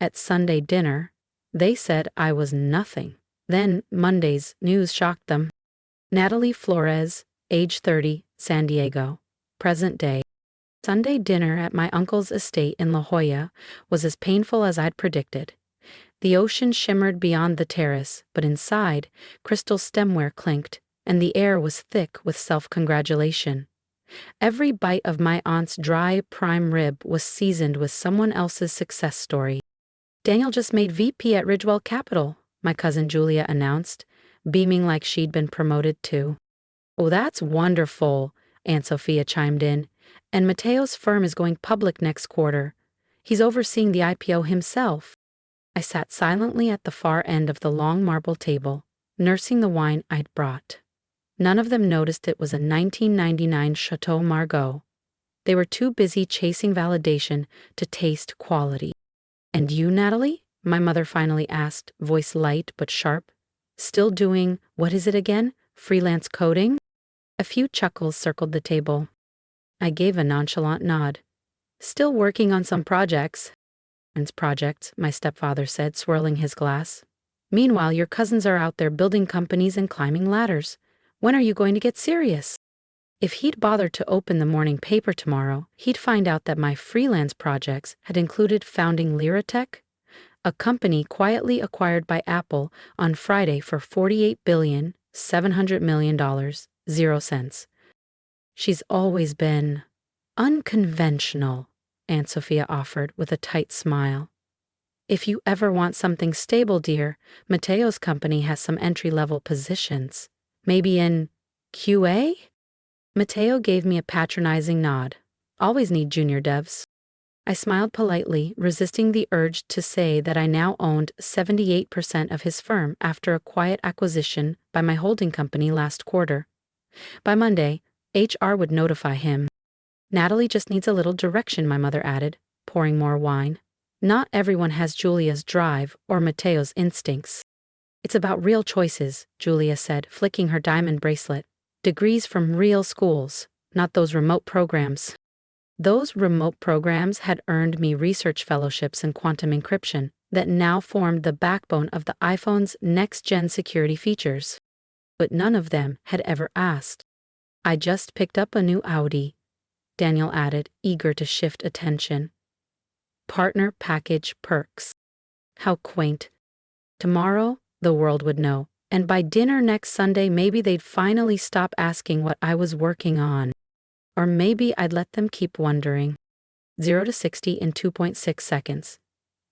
At Sunday dinner, they said I was nothing. Then Monday's news shocked them. Natalie Flores, age 30, San Diego. Present day. Sunday dinner at my uncle's estate in La Jolla was as painful as I'd predicted. The ocean shimmered beyond the terrace, but inside, crystal stemware clinked, and the air was thick with self-congratulation. Every bite of my aunt's dry prime rib was seasoned with someone else's success story. Daniel just made VP at Ridgewell Capital, my cousin Julia announced, beaming like she'd been promoted too. Oh, that's wonderful, Aunt Sofia chimed in. And Mateo's firm is going public next quarter. He's overseeing the IPO himself. I sat silently at the far end of the long marble table, nursing the wine I'd brought. None of them noticed it was a 1999 Chateau Margaux. They were too busy chasing validation to taste quality. And you, Natalie? My mother finally asked, voice light but sharp. Still doing, what is it again? Freelance coding? A few chuckles circled the table. I gave a nonchalant nod. Still working on some projects. Projects, my stepfather said, swirling his glass. Meanwhile, your cousins are out there building companies and climbing ladders. When are you going to get serious? If he'd bothered to open the morning paper tomorrow, he'd find out that my freelance projects had included founding Lyratech, a company quietly acquired by Apple on Friday for $48.7 billion, 0 cents. She's always been unconventional, Aunt Sofia offered with a tight smile. If you ever want something stable, dear, Mateo's company has some entry-level positions. Maybe in QA? Mateo gave me a patronizing nod. Always need junior devs. I smiled politely, resisting the urge to say that I now owned 78% of his firm after a quiet acquisition by my holding company last quarter. By Monday, HR would notify him. Natalie just needs a little direction, my mother added, pouring more wine. Not everyone has Julia's drive or Mateo's instincts. It's about real choices, Julia said, flicking her diamond bracelet. Degrees from real schools, not those remote programs. Those remote programs had earned me research fellowships in quantum encryption that now formed the backbone of the iPhone's next-gen security features. But none of them had ever asked. I just picked up a new Audi, Daniel added, eager to shift attention. Partner package perks. How quaint. Tomorrow, the world would know, and by dinner next Sunday maybe they'd finally stop asking what I was working on. Or maybe I'd let them keep wondering. 0 to 60 in 2.6 seconds.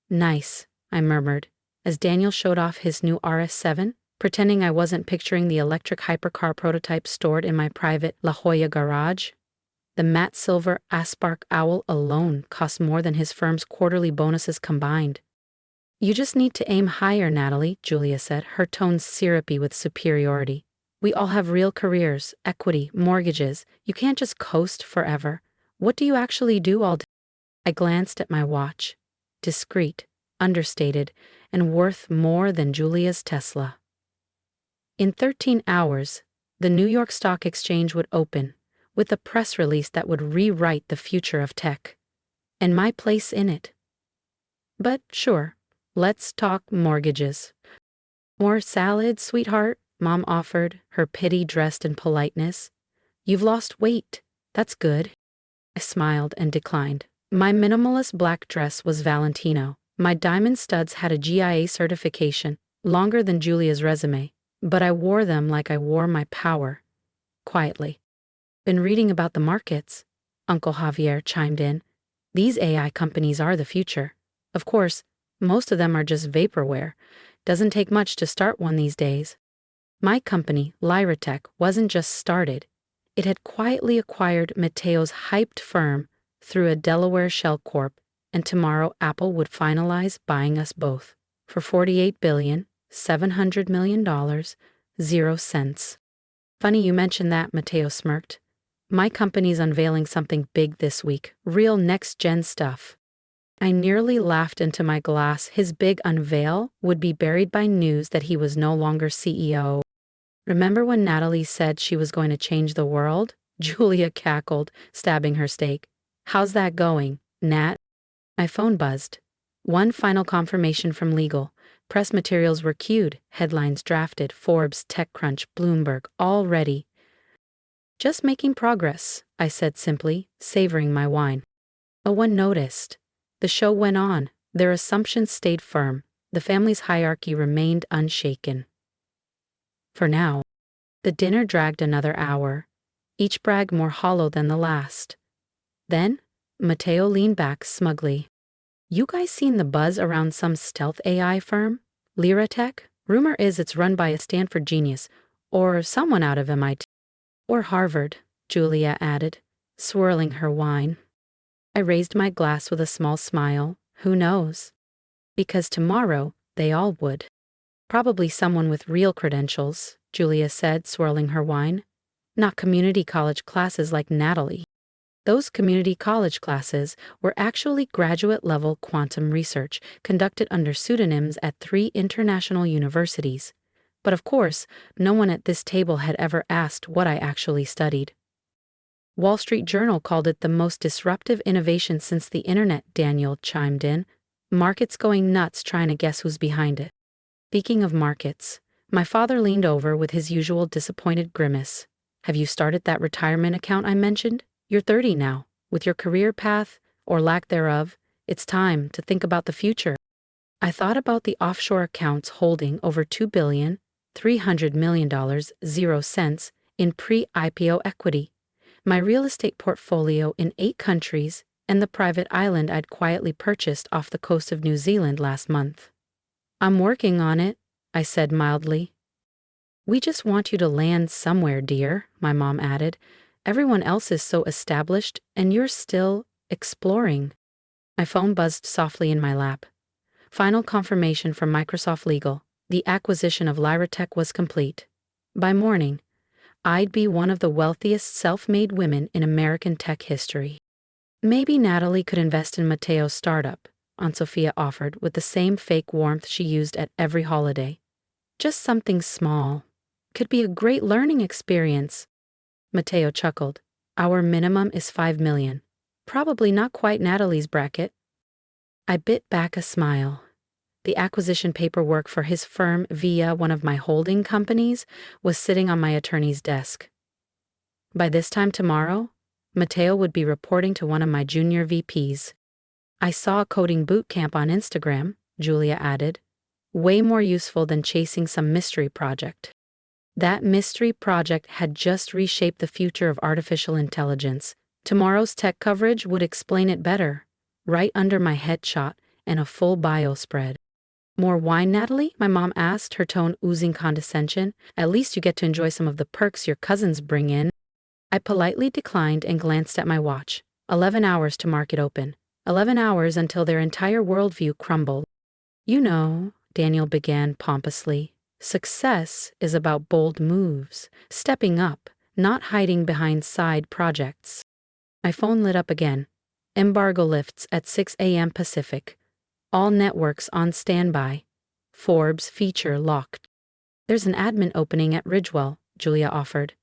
Nice, I murmured, as Daniel showed off his new RS7, pretending I wasn't picturing the electric hypercar prototype stored in my private La Jolla garage. The matte silver Aspark Owl alone cost more than his firm's quarterly bonuses combined. You just need to aim higher, Natalie, Julia said, her tone syrupy with superiority. We all have real careers, equity, mortgages. You can't just coast forever. What do you actually do all day? I glanced at my watch. Discreet, understated, and worth more than Julia's Tesla. In 13 hours, the New York Stock Exchange would open, with a press release that would rewrite the future of tech. And my place in it. But sure, let's talk mortgages. More salad, sweetheart? Mom offered, her pity dressed in politeness. You've lost weight. That's good. I smiled and declined. My minimalist black dress was Valentino. My diamond studs had a GIA certification, longer than Julia's resume, but I wore them like I wore my power. Quietly. Been reading about the markets, Uncle Javier chimed in. These AI companies are the future. Of course, most of them are just vaporware. Doesn't take much to start one these days. My company, Lyratech, wasn't just started. It had quietly acquired Mateo's hyped firm through a Delaware shell corp, and tomorrow Apple would finalize buying us both for $48.7 billion, 0 cents. Funny you mentioned that, Mateo smirked. My company's unveiling something big this week, real next-gen stuff. I nearly laughed into my glass. His big unveil would be buried by news that he was no longer CEO. Remember when Natalie said she was going to change the world? Julia cackled, stabbing her steak. How's that going, Nat? My phone buzzed. One final confirmation from legal. Press materials were queued, headlines drafted, Forbes, TechCrunch, Bloomberg, all ready. Just making progress, I said simply, savoring my wine. No one noticed. The show went on. Their assumptions stayed firm. The family's hierarchy remained unshaken. For now. The dinner dragged another hour, each brag more hollow than the last. Then, Mateo leaned back smugly. You guys seen the buzz around some stealth AI firm? Lyra Tech? Rumor is it's run by a Stanford genius, or someone out of MIT. Or Harvard, Julia added, swirling her wine. I raised my glass with a small smile. Who knows? Because tomorrow, they all would. Probably someone with real credentials, Julia said, swirling her wine. Not community college classes like Natalie. Those community college classes were actually graduate-level quantum research conducted under pseudonyms at 3 international universities. But of course, no one at this table had ever asked what I actually studied. Wall Street Journal called it the most disruptive innovation since the internet, Daniel chimed in. Markets going nuts trying to guess who's behind it. Speaking of markets, my father leaned over with his usual disappointed grimace. Have you started that retirement account I mentioned? You're 30 now. With your career path, or lack thereof, it's time to think about the future. I thought about the offshore accounts holding over $2.3 billion, 0 cents, in pre-IPO equity, my real estate portfolio in 8 countries, and the private island I'd quietly purchased off the coast of New Zealand last month. I'm working on it, I said mildly. We just want you to land somewhere, dear, my mom added. Everyone else is so established, and you're still exploring. My phone buzzed softly in my lap. Final confirmation from Microsoft Legal. The acquisition of Lyra Tech was complete. By morning, I'd be one of the wealthiest self-made women in American tech history. Maybe Natalie could invest in Mateo's startup, Aunt Sofia offered with the same fake warmth she used at every holiday. Just something small. Could be a great learning experience. Mateo chuckled. Our minimum is $5 million. Probably not quite Natalie's bracket. I bit back a smile. The acquisition paperwork for his firm via one of my holding companies was sitting on my attorney's desk. By this time tomorrow, Mateo would be reporting to one of my junior VPs. I saw a coding boot camp on Instagram, Julia added. Way more useful than chasing some mystery project. That mystery project had just reshaped the future of artificial intelligence. Tomorrow's tech coverage would explain it better, right under my headshot and a full bio spread. More wine, Natalie? My mom asked, her tone oozing condescension. At least you get to enjoy some of the perks your cousins bring in. I politely declined and glanced at my watch. 11 hours to market open. 11 hours until their entire worldview crumbled. You know, Daniel began pompously. Success is about bold moves, stepping up, not hiding behind side projects. My phone lit up again. Embargo lifts at 6 a.m. Pacific. All networks on standby. Forbes feature locked. There's an admin opening at Ridgewell, Julia offered.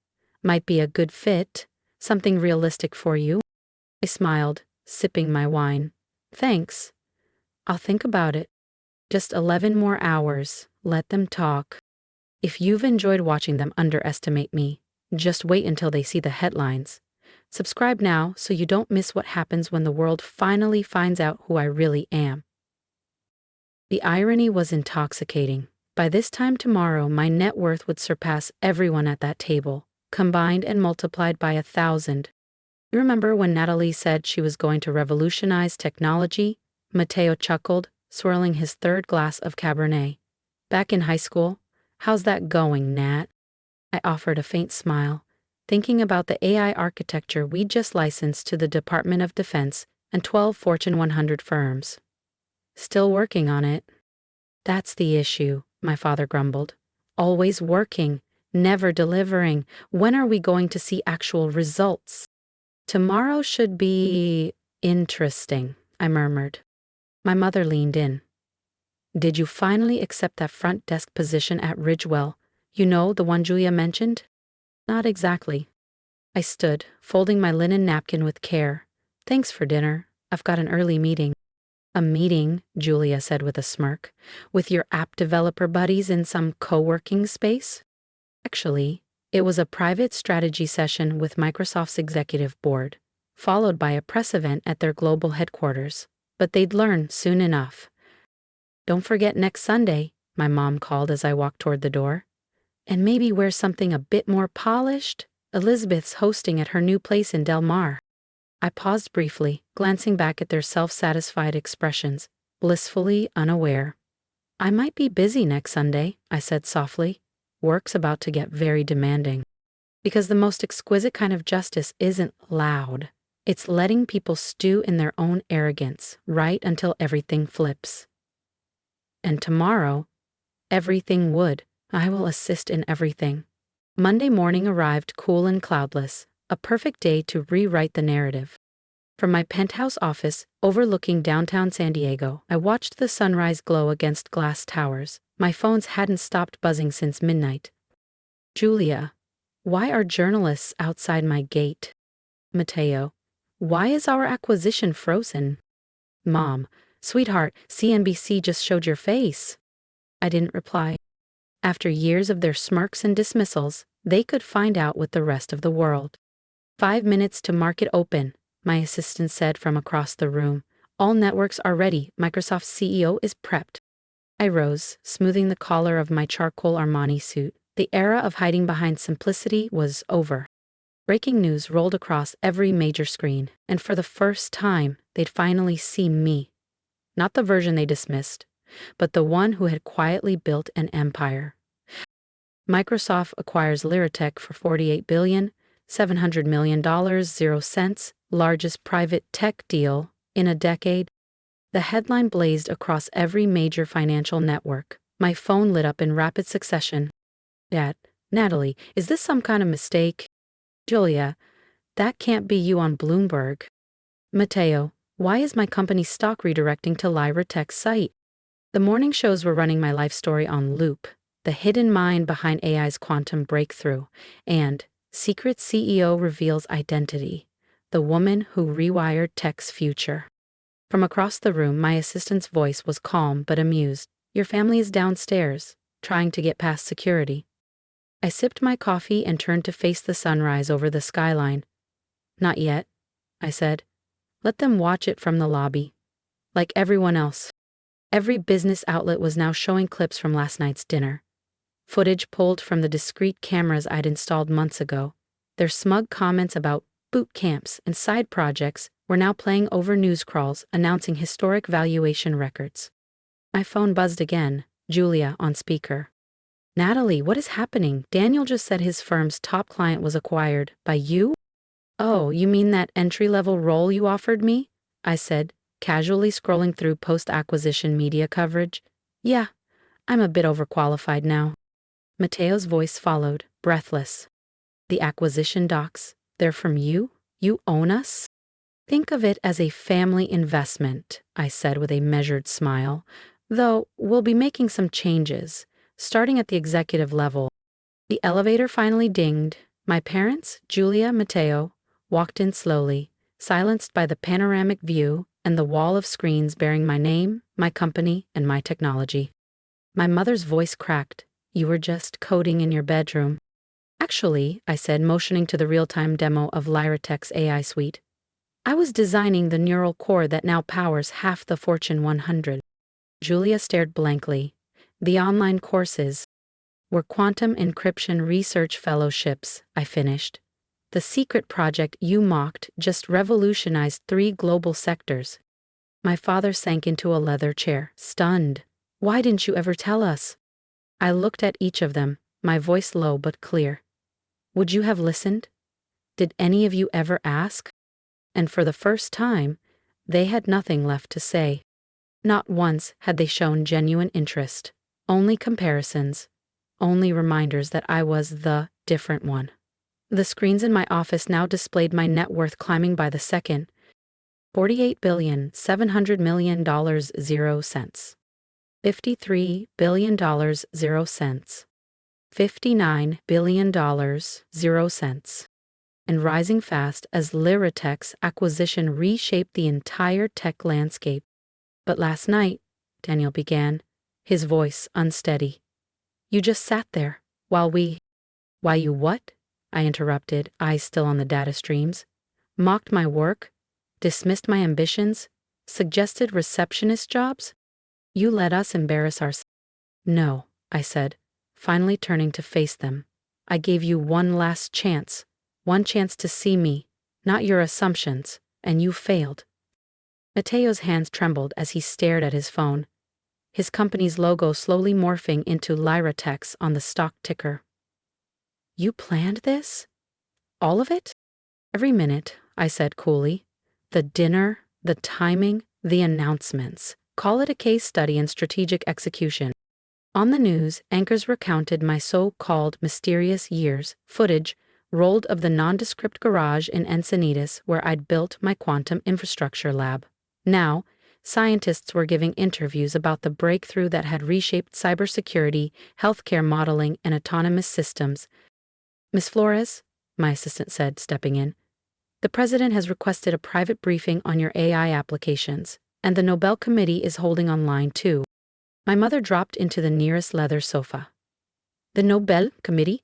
Might be a good fit, something realistic for you. I smiled, sipping my wine. Thanks. I'll think about it. Just 11 more hours. Let them talk. If you've enjoyed watching them underestimate me, just wait until they see the headlines. Subscribe now so you don't miss what happens when the world finally finds out who I really am. The irony was intoxicating. By this time tomorrow, my net worth would surpass everyone at that table, combined and multiplied by 1,000. You remember when Natalie said she was going to revolutionize technology? Mateo chuckled, swirling his 3rd glass of Cabernet. Back in high school, how's that going, Nat? I offered a faint smile, thinking about the AI architecture we'd just licensed to the Department of Defense and 12 Fortune 100 firms. Still working on it. That's the issue, my father grumbled. Always working, never delivering. When are we going to see actual results? Tomorrow should be interesting, I murmured. My mother leaned in. Did you finally accept that front desk position at Ridgewell? You know, the one Julia mentioned? Not exactly. I stood, folding my linen napkin with care. Thanks for dinner. I've got an early meeting. A meeting, Julia said with a smirk, with your app developer buddies in some co-working space? Actually, it was a private strategy session with Microsoft's executive board, followed by a press event at their global headquarters. But they'd learn soon enough. Don't forget next Sunday, my mom called as I walked toward the door. And maybe wear something a bit more polished. Elizabeth's hosting at her new place in Del Mar. I paused briefly, glancing back at their self-satisfied expressions, blissfully unaware. I might be busy next Sunday, I said softly. Work's about to get very demanding. Because the most exquisite kind of justice isn't loud. It's letting people stew in their own arrogance, right until everything flips. And tomorrow, everything would. I will assist in everything. Monday morning arrived cool and cloudless, a perfect day to rewrite the narrative. From my penthouse office, overlooking downtown San Diego, I watched the sunrise glow against glass towers. My phones hadn't stopped buzzing since midnight. Julia, why are journalists outside my gate? Mateo, why is our acquisition frozen? Mom, sweetheart, CNBC just showed your face. I didn't reply. After years of their smirks and dismissals, they could find out with the rest of the world. 5 minutes to market open, my assistant said from across the room. All networks are ready. Microsoft's CEO is prepped. I rose, smoothing the collar of my charcoal Armani suit. The era of hiding behind simplicity was over. Breaking news rolled across every major screen, and for the first time, they'd finally see me. Not the version they dismissed, but the one who had quietly built an empire. Microsoft acquires Lyratech for $48 billion, $700 million, 0 cents, largest private tech deal in a decade. The headline blazed across every major financial network. My phone lit up in rapid succession. Dad, Natalie, is this some kind of mistake? Julia, that can't be you on Bloomberg. Mateo, why is my company's stock redirecting to Lyratech's site? The morning shows were running my life story on loop. The hidden mind behind AI's quantum breakthrough, and secret CEO reveals identity, the woman who rewired tech's future. From across the room, my assistant's voice was calm but amused. Your family is downstairs, trying to get past security. I sipped my coffee and turned to face the sunrise over the skyline. Not yet, I said. Let them watch it from the lobby. Like everyone else. Every business outlet was now showing clips from last night's dinner. Footage pulled from the discreet cameras I'd installed months ago. Their smug comments about boot camps and side projects were now playing over news crawls announcing historic valuation records. My phone buzzed again, Julia on speaker. Natalie, what is happening? Daniel just said his firm's top client was acquired by you? Oh, you mean that entry-level role you offered me? I said, casually scrolling through post-acquisition media coverage. Yeah, I'm a bit overqualified now. Mateo's voice followed, breathless. The acquisition docs, they're from you? You own us? Think of it as a family investment, I said with a measured smile, though we'll be making some changes, starting at the executive level. The elevator finally dinged. My parents, Julia, Mateo, walked in slowly, silenced by the panoramic view and the wall of screens bearing my name, my company, and my technology. My mother's voice cracked. You were just coding in your bedroom. Actually, I said, motioning to the real-time demo of Lyratech's AI suite. I was designing the neural core that now powers half the Fortune 100. Julia stared blankly. The online courses were quantum encryption research fellowships, I finished. The secret project you mocked just revolutionized 3 global sectors. My father sank into a leather chair, stunned. Why didn't you ever tell us? I looked at each of them, my voice low but clear. Would you have listened? Did any of you ever ask? And for the first time, they had nothing left to say. Not once had they shown genuine interest. Only comparisons. Only reminders that I was the different one. The screens in my office now displayed my net worth climbing by the second. $48 billion, $700 million, 0 cents. $53 billion, 0 cents. $59 billion, 0 cents. And rising fast as Lyratech's acquisition reshaped the entire tech landscape. But last night, Daniel began, his voice unsteady. You just sat there, while you what? I interrupted, eyes still on the data streams. Mocked my work? Dismissed my ambitions? Suggested receptionist jobs? You let us embarrass ourselves. No, I said, finally turning to face them. I gave you one last chance. One chance to see me, not your assumptions, and you failed. Mateo's hands trembled as he stared at his phone, his company's logo slowly morphing into Lyra text on the stock ticker. You planned this? All of it? Every minute, I said coolly. The dinner, the timing, the announcements. Call it a case study in strategic execution. On the news, anchors recounted my so-called mysterious years, footage rolled of the nondescript garage in Encinitas where I'd built my quantum infrastructure lab. Now, scientists were giving interviews about the breakthrough that had reshaped cybersecurity, healthcare modeling, and autonomous systems. Miss Flores, my assistant said, stepping in, the president has requested a private briefing on your AI applications, and the Nobel Committee is holding online too. My mother dropped into the nearest leather sofa. The Nobel Committee?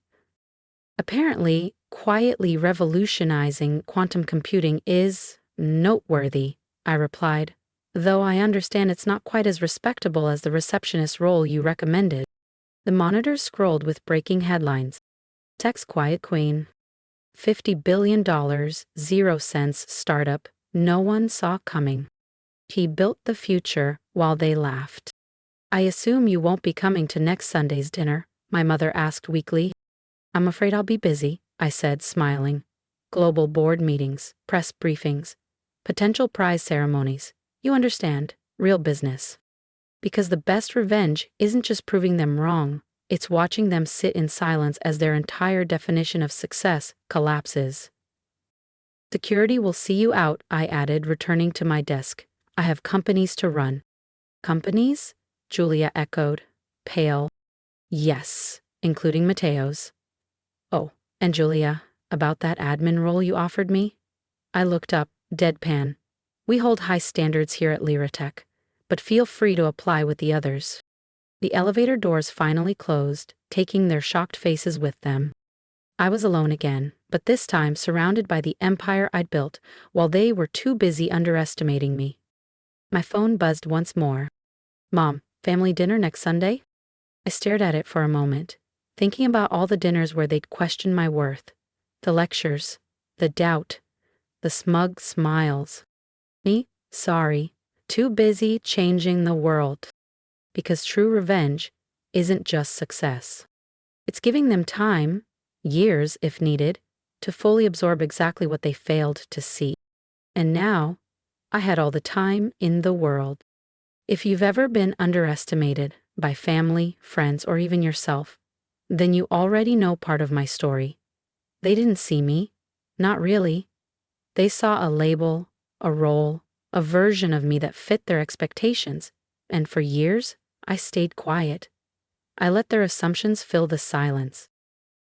Apparently, quietly revolutionizing quantum computing is noteworthy, I replied, though I understand it's not quite as respectable as the receptionist role you recommended. The monitors scrolled with breaking headlines. Tech's quiet queen. $50 billion, 0 cents startup no one saw coming. He built the future while they laughed. I assume you won't be coming to next Sunday's dinner, my mother asked weakly. I'm afraid I'll be busy, I said, smiling. Global board meetings, press briefings, potential prize ceremonies. You understand, real business. Because the best revenge isn't just proving them wrong, it's watching them sit in silence as their entire definition of success collapses. Security will see you out, I added, returning to my desk. I have companies to run. Companies? Julia echoed, pale. Yes, including Mateo's. Oh, and Julia, about that admin role you offered me? I looked up, deadpan. We hold high standards here at Lyratech, but feel free to apply with the others. The elevator doors finally closed, taking their shocked faces with them. I was alone again, but this time surrounded by the empire I'd built, while they were too busy underestimating me. My phone buzzed once more. Mom, family dinner next Sunday? I stared at it for a moment, thinking about all the dinners where they'd question my worth, the lectures, the doubt, the smug smiles. Me? Sorry, too busy changing the world. Because true revenge isn't just success. It's giving them time, years if needed, to fully absorb exactly what they failed to see. And now, I had all the time in the world. If you've ever been underestimated by family, friends, or even yourself, then you already know part of my story. They didn't see me. Not really. They saw a label, a role, a version of me that fit their expectations, and for years, I stayed quiet. I let their assumptions fill the silence.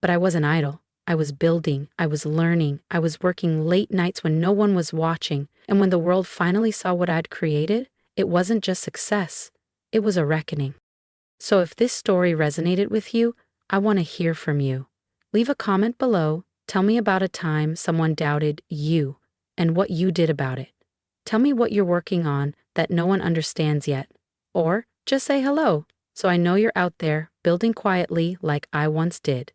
But I wasn't idle. I was building, I was learning, I was working late nights when no one was watching, and when the world finally saw what I'd created, it wasn't just success, it was a reckoning. So if this story resonated with you, I want to hear from you. Leave a comment below, tell me about a time someone doubted you, and what you did about it. Tell me what you're working on that no one understands yet. Or just say hello, so I know you're out there building quietly like I once did.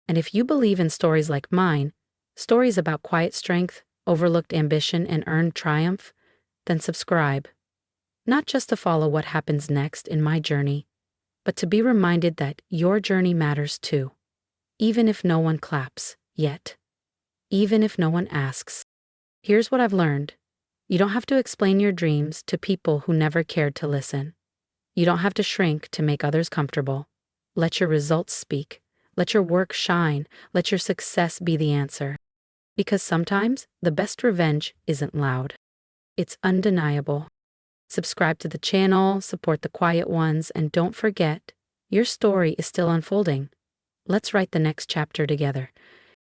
And if you believe in stories like mine, stories about quiet strength, overlooked ambition, and earned triumph, then subscribe. Not just to follow what happens next in my journey, but to be reminded that your journey matters too. Even if no one claps, yet. Even if no one asks. Here's what I've learned. You don't have to explain your dreams to people who never cared to listen. You don't have to shrink to make others comfortable. Let your results speak. Let your work shine. Let your success be the answer. Because sometimes the best revenge isn't loud. It's undeniable. Subscribe to the channel, support the quiet ones, and don't forget, your story is still unfolding. Let's write the next chapter together.